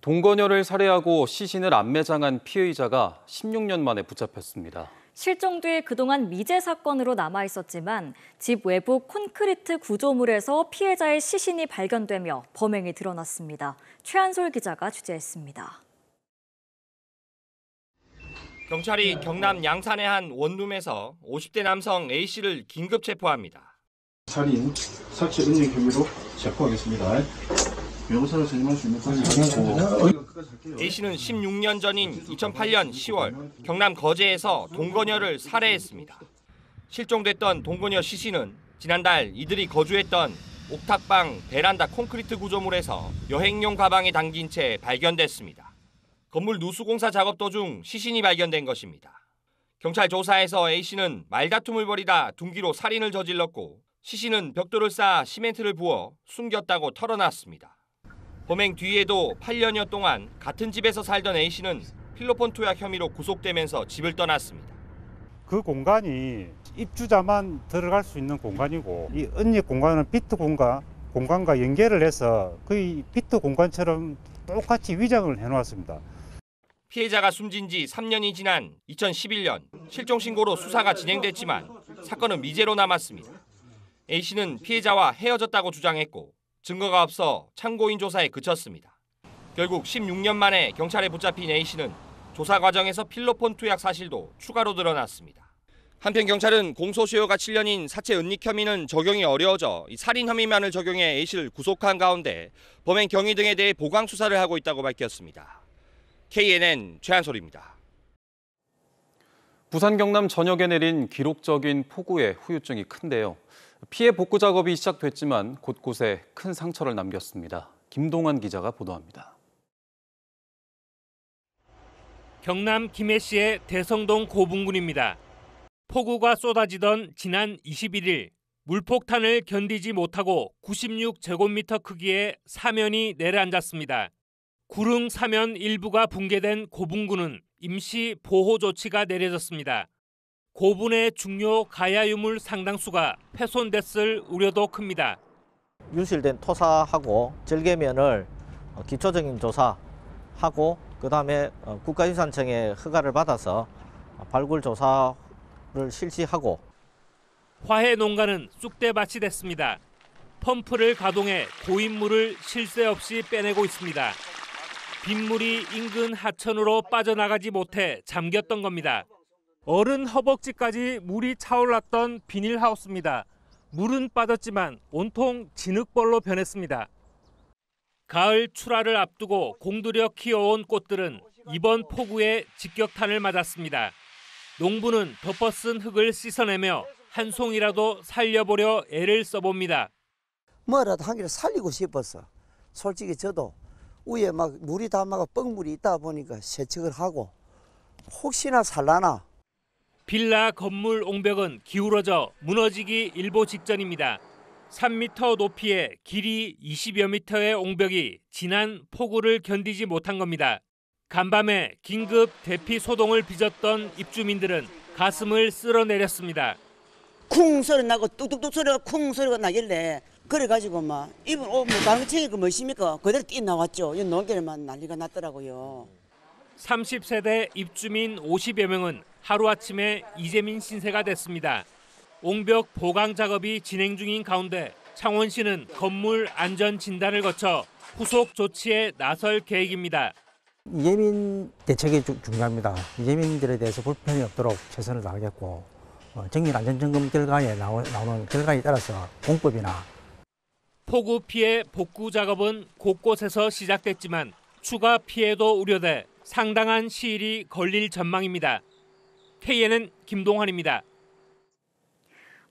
동거녀를 살해하고 시신을 안매장한 피의자가 16년 만에 붙잡혔습니다. 실종 뒤 그동안 미제 사건으로 남아있었지만 집 외부 콘크리트 구조물에서 피해자의 시신이 발견되며 범행이 드러났습니다. 최한솔 기자가 취재했습니다. 경찰이 경남 양산의 한 원룸에서 50대 남성 A씨를 긴급 체포합니다. 살인, 사체 은닉 혐의로 체포하겠습니다. 변호사를 선임할 수 있는 권리 A씨는 16년 전인 2008년 10월 경남 거제에서 동거녀를 살해했습니다. 실종됐던 동거녀 시신은 지난달 이들이 거주했던 옥탑방 베란다 콘크리트 구조물에서 여행용 가방에 담긴 채 발견됐습니다. 건물 누수공사 작업 도중 시신이 발견된 것입니다. 경찰 조사에서 A씨는 말다툼을 벌이다 둔기로 살인을 저질렀고 시신은 벽돌을 쌓아 시멘트를 부어 숨겼다고 털어놨습니다. 범행 뒤에도 8년여 동안 같은 집에서 살던 A씨는 필로폰 투약 혐의로 구속되면서 집을 떠났습니다. 그 공간이 입주자만 들어갈 수 있는 공간이고 이 은닉 공간은 비트 공간과 연결을 해서 거의 비트 공간처럼 똑같이 위장을 해놓았습니다. 피해자가 숨진 지 3년이 지난 2011년 실종 신고로 수사가 진행됐지만 사건은 미제로 남았습니다. A씨는 피해자와 헤어졌다고 주장했고 증거가 없어 참고인 조사에 그쳤습니다. 결국 16년 만에 경찰에 붙잡힌 A씨는 조사 과정에서 필로폰 투약 사실도 추가로 드러났습니다. 한편 경찰은 공소시효가 7년인 사체 은닉 혐의는 적용이 어려워져 살인 혐의만을 적용해 A씨를 구속한 가운데 범행 경위 등에 대해 보강 수사를 하고 있다고 밝혔습니다. KNN 최한솔입니다. 부산 경남 전역에 내린 기록적인 폭우에 후유증이 큰데요. 피해 복구 작업이 시작됐지만 곳곳에 큰 상처를 남겼습니다. 김동환 기자가 보도합니다. 경남 김해시의 대성동 고분군입니다. 폭우가 쏟아지던 지난 21일 물폭탄을 견디지 못하고 96제곱미터 크기의 사면이 내려앉았습니다. 구릉 사면 일부가 붕괴된 고분군은 임시 보호 조치가 내려졌습니다. 고분의 중요 가야 유물 상당수가 훼손됐을 우려도 큽니다. 유실된 토사하고 절개면을 기초적인 조사하고 그다음에 국가유산청의 허가를 받아서 발굴 조사를 실시하고 화해 농가는 쑥대밭이 됐습니다. 펌프를 가동해 고인물을 쉴 새 없이 빼내고 있습니다. 빗물이 인근 하천으로 빠져나가지 못해 잠겼던 겁니다. 어른 허벅지까지 물이 차올랐던 비닐하우스입니다. 물은 빠졌지만 온통 진흙벌로 변했습니다. 가을 출하를 앞두고 공들여 키워온 꽃들은 이번 폭우에 직격탄을 맞았습니다. 농부는 덮어쓴 흙을 씻어내며 한 송이라도 살려보려 애를 써봅니다. 뭐라도 한 개를 살리고 싶었어. 솔직히 저도 위에 막 물이 다 막 뻥물이 있다 보니까 세척을 하고 혹시나 살라나. 빌라 건물 옹벽은 기울어져 무너지기 일보 직전입니다. 3m 높이에 길이 20여 미터의 옹벽이 지난 폭우를 견디지 못한 겁니다. 간밤에 긴급 대피 소동을 빚었던 입주민들은 가슴을 쓸어내렸습니다. 쿵 소리 나고 뚝뚝뚝 소리가 쿵 소리가 나길래 그래가지고 막 이분 방청이 그 뭐십니까 그대로 뛰어 나왔죠. 이 농계를만 난리가 났더라고요. 30세대 입주민 50여 명은 하루아침에 이재민 신세가 됐습니다. 옹벽 보강 작업이 진행 중인 가운데 창원시는 건물 안전 진단을 거쳐 후속 조치에 나설 계획입니다. 이재민 대책이 중요합니다. 이재민들에 대해서 불편이 없도록 최선을 다하겠고 정밀 안전점검 결과에 나오는 결과에 따라서 공법이나 폭우 피해 복구 작업은 곳곳에서 시작됐지만 추가 피해도 우려돼 상당한 시일이 걸릴 전망입니다. KNN 김동환입니다.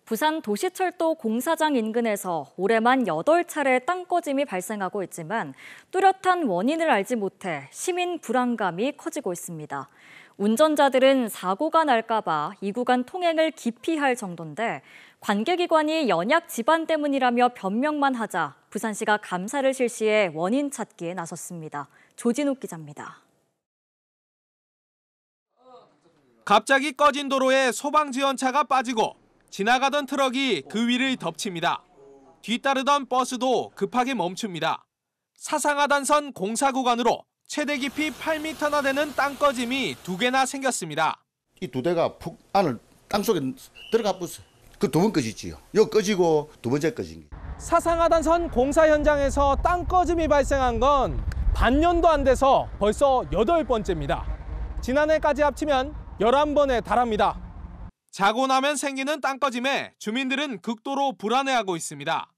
부산 도시철도 공사장 인근에서 올해만 8차례 땅꺼짐이 발생하고 있지만 뚜렷한 원인을 알지 못해 시민 불안감이 커지고 있습니다. 운전자들은 사고가 날까 봐 이 구간 통행을 기피할 정도인데 관계기관이 연약 지반 때문이라며 변명만 하자 부산시가 감사를 실시해 원인 찾기에 나섰습니다. 조진욱 기자입니다. 갑자기 꺼진 도로에 소방지원차가 빠지고 지나가던 트럭이 그 위를 덮칩니다. 뒤따르던 버스도 급하게 멈춥니다. 사상하단선 공사 구간으로 최대 깊이 8m나 되는 땅꺼짐이 2개나 생겼습니다. 이 2대가 푹 안을 땅속에 들어가 버렸어요. 그 2번 꺼지지요. 여기 꺼지고 2번째 꺼진 게. 사상하단선 공사 현장에서 땅꺼짐이 발생한 건 반년도 안 돼서 벌써 8번째입니다. 지난해까지 합치면 11번에 달합니다. 자고 나면 생기는 땅꺼짐에 주민들은 극도로 불안해하고 있습니다.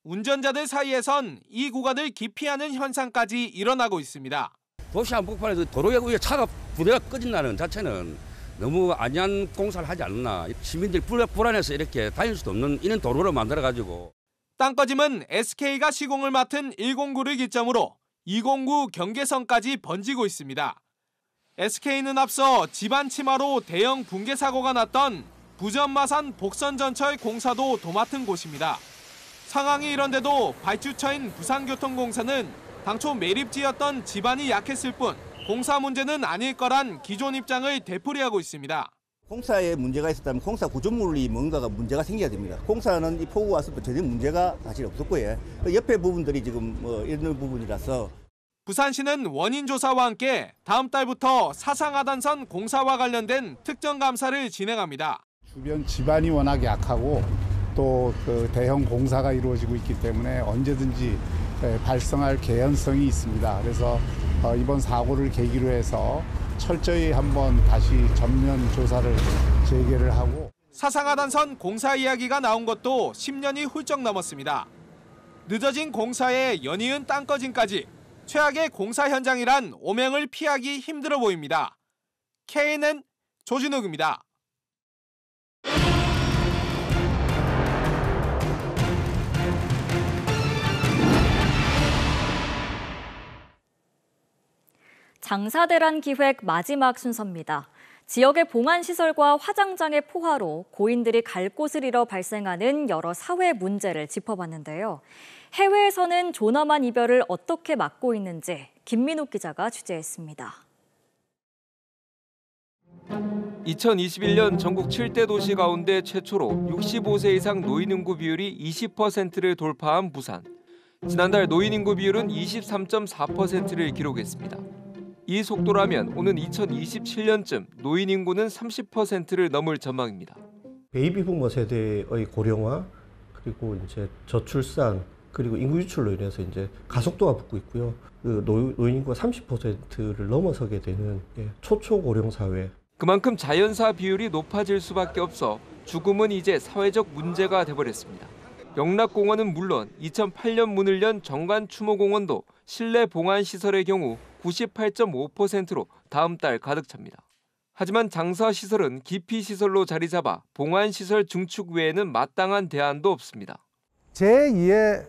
운전자들 사이에선 이 구간을 기피하는 현상까지 일어나고 있습니다. 도시 한복판에서 도로에 위에 차가 부대가 꺼진다는 자체는 너무 안전 공사를 하지 않나. 시민들이 불안해서 이렇게 다닐 수도 없는 이런 도로를 만들어가지고. 땅꺼짐은 SK가 시공을 맡은 109를 기점으로 209 경계선까지 번지고 있습니다. SK는 앞서 집안 치마로 대형 붕괴 사고가 났던 부전마산 복선전철 공사도 도맡은 곳입니다. 상황이 이런데도 발주처인 부산교통공사는 당초 매립지였던 집안이 약했을 뿐 공사 문제는 아닐 거란 기존 입장을 되풀이하고 있습니다. 공사에 문제가 있었다면 공사 구조물이 뭔가가 문제가 생겨야 됩니다. 공사는 이 폭우 왔을 때 전혀 문제가 사실 없었고요. 옆에 부분들이 지금 이런 부분이라서. 부산시는 원인 조사와 함께 다음 달부터 사상하단선 공사와 관련된 특정 감사를 진행합니다. 주변 지반이 워낙 약하고 또 그 대형 공사가 이루어지고 있기 때문에 언제든지 발생할 개연성이 있습니다. 그래서 이번 사고를 계기로 해서 철저히 한번 다시 전면 조사를 재개를 하고. 사상하단선 공사 이야기가 나온 것도 10년이 훌쩍 넘었습니다. 늦어진 공사에 연이은 땅꺼짐까지 최악의 공사 현장이란 오명을 피하기 힘들어 보입니다. KNN 조진욱입니다. 장사대란 기획 마지막 순서입니다. 지역의 봉안시설과 화장장의 포화로 고인들이 갈 곳을 잃어 발생하는 여러 사회 문제를 짚어봤는데요. 해외에서는 존엄한 이별을 어떻게 막고 있는지 김민욱 기자가 취재했습니다. 2021년 전국 7대 도시 가운데 최초로 65세 이상 노인 인구 비율이 20%를 돌파한 부산. 지난달 노인 인구 비율은 23.4%를 기록했습니다. 이 속도라면 오는 2027년쯤 노인 인구는 30%를 넘을 전망입니다. 베이비 부머 세대의 고령화, 그리고 이제 저출산, 그리고 인구 유출로 인해서 이제 가속도가 붙고 있고요. 그 노인 인구가 30%를 넘어서게 되는 초초 고령 사회. 그만큼 자연사 비율이 높아질 수밖에 없어 죽음은 이제 사회적 문제가 돼버렸습니다. 영락공원은 물론 2008년 문을 연 정관추모공원도 실내 봉안 시설의 경우 98.5%로 다음 달 가득 찹니다. 하지만 장사시설은 기피시설로 자리 잡아 봉안시설 증축 외에는 마땅한 대안도 없습니다. 제2의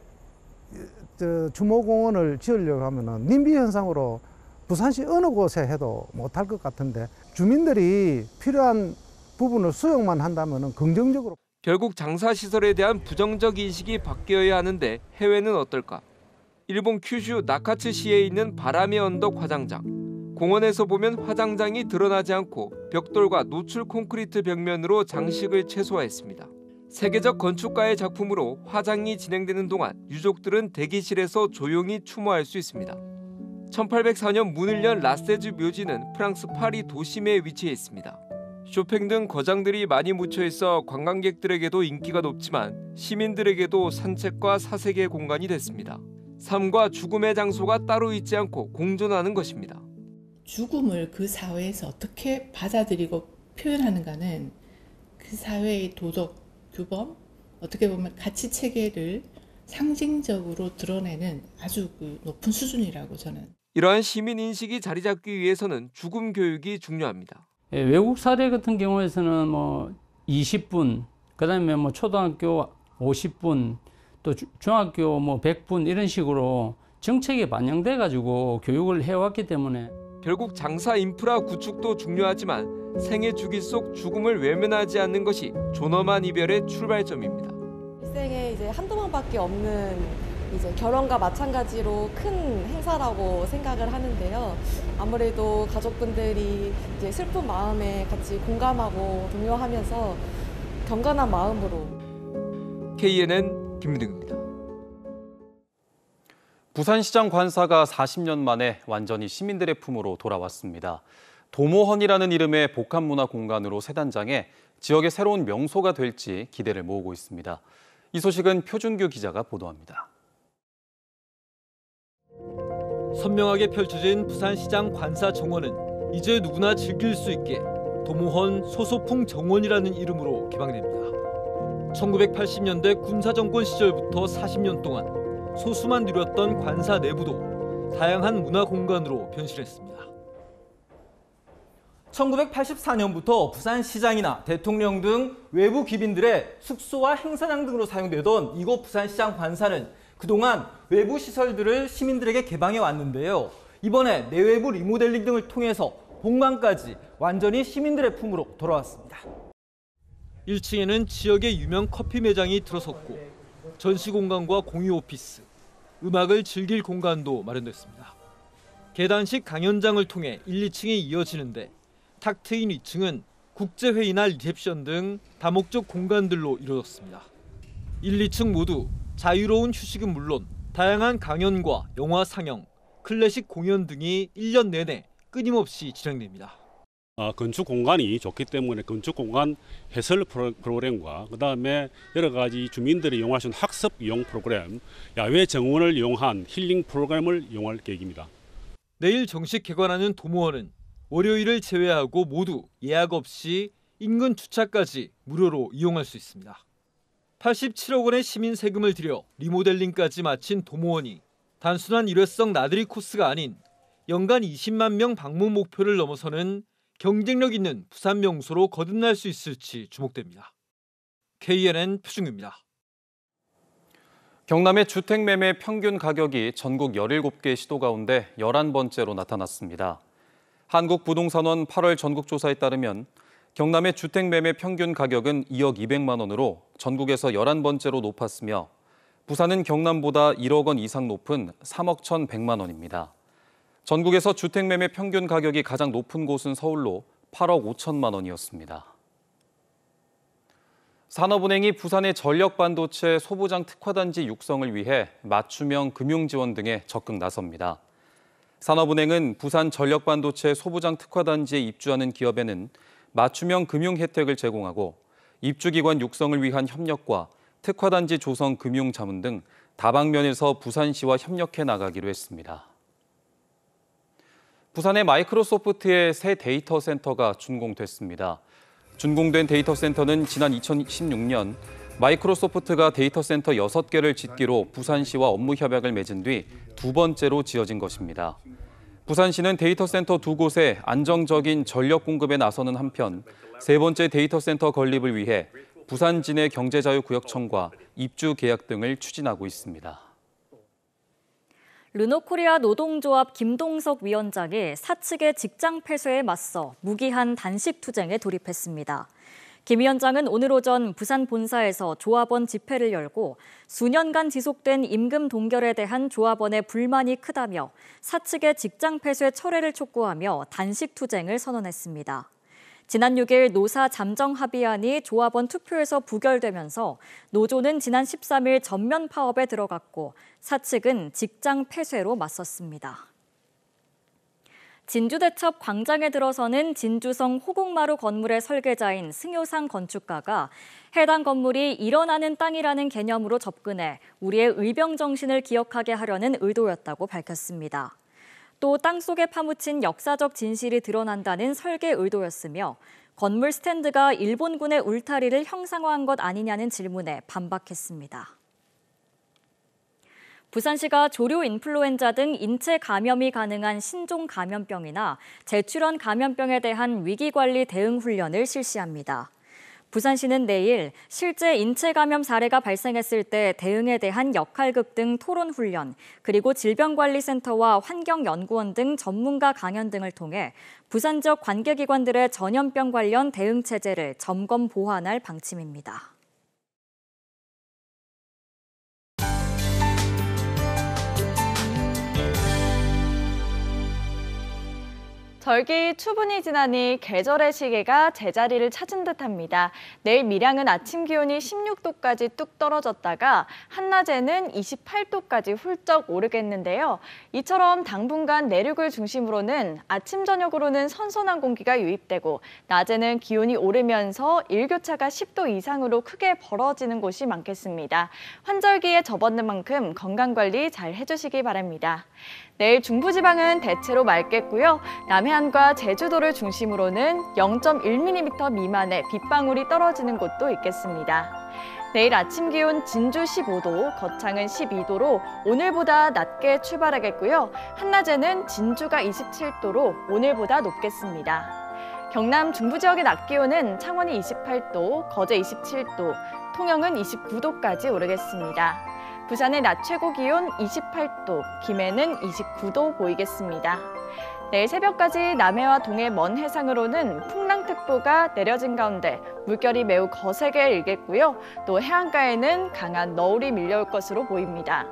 추모공원을 지으려고 하면 님비 현상으로 부산시 어느 곳에 해도 못할 것 같은데 주민들이 필요한 부분을 수용만 한다면 긍정적으로. 결국 장사시설에 대한 부정적 인식이 바뀌어야 하는데 해외는 어떨까? 일본 큐슈 나카츠시에 있는 바람의 언덕 화장장. 공원에서 보면 화장장이 드러나지 않고 벽돌과 노출 콘크리트 벽면으로 장식을 최소화했습니다. 세계적 건축가의 작품으로 화장이 진행되는 동안 유족들은 대기실에서 조용히 추모할 수 있습니다. 1804년 문을 연 라세주 묘지는 프랑스 파리 도심에 위치해 있습니다. 쇼팽 등 거장들이 많이 묻혀 있어 관광객들에게도 인기가 높지만 시민들에게도 산책과 사색의 공간이 됐습니다. 삶과 죽음의 장소가 따로 있지 않고 공존하는 것입니다. 죽음을 그 사회에서 어떻게 받아들이고 표현하는가는 그 사회의 도덕, 규범, 어떻게 보면 가치 체계를 상징적으로 드러내는 아주 높은 수준이라고 저는. 이러한 시민 인식이 자리 잡기 위해서는 죽음 교육이 중요합니다. 외국 사례 같은 경우에서는 20분, 그다음에 초등학교 50분, 또 중학교 100분 이런 식으로 정책에 반영돼 가지고 교육을 해왔기 때문에 결국 장사 인프라 구축도 중요하지만 생애 주기 속 죽음을 외면하지 않는 것이 존엄한 이별의 출발점입니다. 일생에 이제 한두 번밖에 없는 이제 결혼과 마찬가지로 큰 행사라고 생각을 하는데요. 아무래도 가족분들이 이제 슬픈 마음에 같이 공감하고 동요하면서 경건한 마음으로. KNN 김민욱입니다. 부산시장 관사가 40년 만에 완전히 시민들의 품으로 돌아왔습니다. 도모헌이라는 이름의 복합문화 공간으로 새 단장해 지역의 새로운 명소가 될지 기대를 모으고 있습니다. 이 소식은 표준규 기자가 보도합니다. 선명하게 펼쳐진 부산시장 관사 정원은 이제 누구나 즐길 수 있게 도모헌 소소풍 정원이라는 이름으로 개방됩니다. 1980년대 군사정권 시절부터 40년 동안 소수만 누렸던 관사 내부도 다양한 문화 공간으로 변신했습니다. 1984년부터 부산시장이나 대통령 등 외부 귀빈들의 숙소와 행사장 등으로 사용되던 이곳 부산시장 관사는 그동안 외부 시설들을 시민들에게 개방해 왔는데요. 이번에 내외부 리모델링 등을 통해서 본관까지 완전히 시민들의 품으로 돌아왔습니다. 1층에는 지역의 유명 커피 매장이 들어섰고 전시 공간과 공유 오피스, 음악을 즐길 공간도 마련됐습니다. 계단식 강연장을 통해 1, 2층이 이어지는데 탁 트인 2층은 국제회의나 리셉션 등 다목적 공간들로 이루어졌습니다. 1, 2층 모두 자유로운 휴식은 물론 다양한 강연과 영화 상영, 클래식 공연 등이 1년 내내 끊임없이 진행됩니다. 건축 공간이 좋기 때문에 건축 공간 해설 프로그램과 그다음에 여러 가지 주민들이 이용할 수 있는 학습 이용 프로그램, 야외 정원을 이용한 힐링 프로그램을 이용할 계획입니다. 내일 정식 개관하는 도모헌은 월요일을 제외하고 모두 예약 없이 인근 주차까지 무료로 이용할 수 있습니다. 87억 원의 시민 세금을 들여 리모델링까지 마친 도모헌이 단순한 일회성 나들이 코스가 아닌 연간 20만 명 방문 목표를 넘어서는 경쟁력 있는 부산 명소로 거듭날 수 있을지 주목됩니다. KNN 표준규입니다. 경남의 주택 매매 평균 가격이 전국 17개 시도 가운데 11번째로 나타났습니다. 한국부동산원 8월 전국조사에 따르면 경남의 주택 매매 평균 가격은 2억 200만 원으로 전국에서 11번째로 높았으며 부산은 경남보다 1억 원 이상 높은 3억 1,100만 원입니다. 전국에서 주택 매매 평균 가격이 가장 높은 곳은 서울로 8억 5천만 원이었습니다. 산업은행이 부산의 전력반도체 소부장 특화단지 육성을 위해 맞춤형 금융지원 등에 적극 나섭니다. 산업은행은 부산 전력반도체 소부장 특화단지에 입주하는 기업에는 맞춤형 금융 혜택을 제공하고 입주기관 육성을 위한 협력과 특화단지 조성 금융자문 등 다방면에서 부산시와 협력해 나가기로 했습니다. 부산의 마이크로소프트의 새 데이터 센터가 준공됐습니다. 준공된 데이터 센터는 지난 2016년 마이크로소프트가 데이터 센터 6개를 짓기로 부산시와 업무 협약을 맺은 뒤 두 번째로 지어진 것입니다. 부산시는 데이터 센터 2곳에 안정적인 전력 공급에 나서는 한편 세 번째 데이터 센터 건립을 위해 부산진해 경제자유구역청과 입주 계약 등을 추진하고 있습니다. 르노코리아 노동조합 김동석 위원장이 사측의 직장 폐쇄에 맞서 무기한 단식 투쟁에 돌입했습니다. 김 위원장은 오늘 오전 부산 본사에서 조합원 집회를 열고 수년간 지속된 임금 동결에 대한 조합원의 불만이 크다며 사측의 직장 폐쇄 철회를 촉구하며 단식 투쟁을 선언했습니다. 지난 6일 노사 잠정 합의안이 조합원 투표에서 부결되면서 노조는 지난 13일 전면 파업에 들어갔고 사측은 직장 폐쇄로 맞섰습니다. 진주대첩 광장에 들어서는 진주성 호곡마루 건물의 설계자인 승효상 건축가가 해당 건물이 일어나는 땅이라는 개념으로 접근해 우리의 의병 정신을 기억하게 하려는 의도였다고 밝혔습니다. 또 땅속에 파묻힌 역사적 진실이 드러난다는 설계 의도였으며 건물 스탠드가 일본군의 울타리를 형상화한 것 아니냐는 질문에 반박했습니다. 부산시가 조류 인플루엔자 등 인체 감염이 가능한 신종 감염병이나 제출원 감염병에 대한 위기관리 대응 훈련을 실시합니다. 부산시는 내일 실제 인체 감염 사례가 발생했을 때 대응에 대한 역할극 등 토론 훈련, 그리고 질병관리센터와 환경연구원 등 전문가 강연 등을 통해 부산 지역 관계기관들의 전염병 관련 대응 체제를 점검 보완할 방침입니다. 절기 추분이 지나니 계절의 시계가 제자리를 찾은 듯합니다. 내일 밀양은 아침 기온이 16도까지 뚝 떨어졌다가 한낮에는 28도까지 훌쩍 오르겠는데요. 이처럼 당분간 내륙을 중심으로는 아침 저녁으로는 선선한 공기가 유입되고 낮에는 기온이 오르면서 일교차가 10도 이상으로 크게 벌어지는 곳이 많겠습니다. 환절기에 접어든 만큼 건강관리 잘 해주시기 바랍니다. 내일 중부지방은 대체로 맑겠고요. 남해안과 제주도를 중심으로는 0.1mm 미만의 빗방울이 떨어지는 곳도 있겠습니다. 내일 아침 기온 진주 15도, 거창은 12도로 오늘보다 낮게 출발하겠고요. 한낮에는 진주가 27도로 오늘보다 높겠습니다. 경남 중부 지역의 낮 기온은 창원이 28도, 거제 27도, 통영은 29도까지 오르겠습니다. 부산의 낮 최고 기온 28도, 김해는 29도 보이겠습니다. 내일 새벽까지 남해와 동해 먼 해상으로는 풍랑특보가 내려진 가운데 물결이 매우 거세게 일겠고요. 또 해안가에는 강한 너울이 밀려올 것으로 보입니다.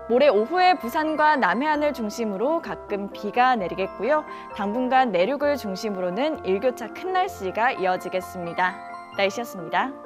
모레 오후에 부산과 남해안을 중심으로 가끔 비가 내리겠고요. 당분간 내륙을 중심으로는 일교차 큰 날씨가 이어지겠습니다. 날씨였습니다.